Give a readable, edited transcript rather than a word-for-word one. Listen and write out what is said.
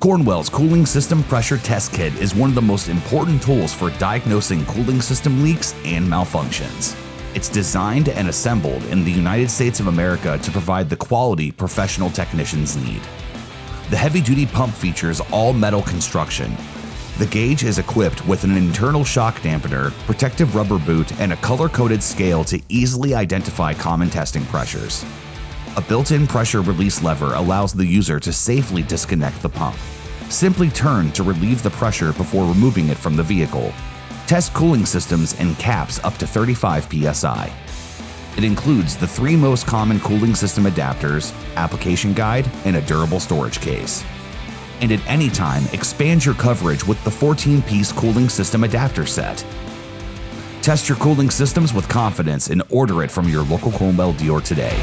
Cornwell's Cooling System Pressure Test Kit is one of the most important tools for diagnosing cooling system leaks and malfunctions. It's designed and assembled in the United States of America to provide the quality professional technicians need. The heavy-duty pump features all-metal construction. The gauge is equipped with an internal shock dampener, protective rubber boot, and a color-coded scale to easily identify common testing pressures. A built-in pressure release lever allows the user to safely disconnect the pump. Simply turn to relieve the pressure before removing it from the vehicle. Test cooling systems and caps up to 35 psi. It includes the 3 most common cooling system adapters, application guide, and a durable storage case. And at any time, expand your coverage with the 14-piece cooling system adapter set. Test your cooling systems with confidence and order it from your local Cornwell dealer today.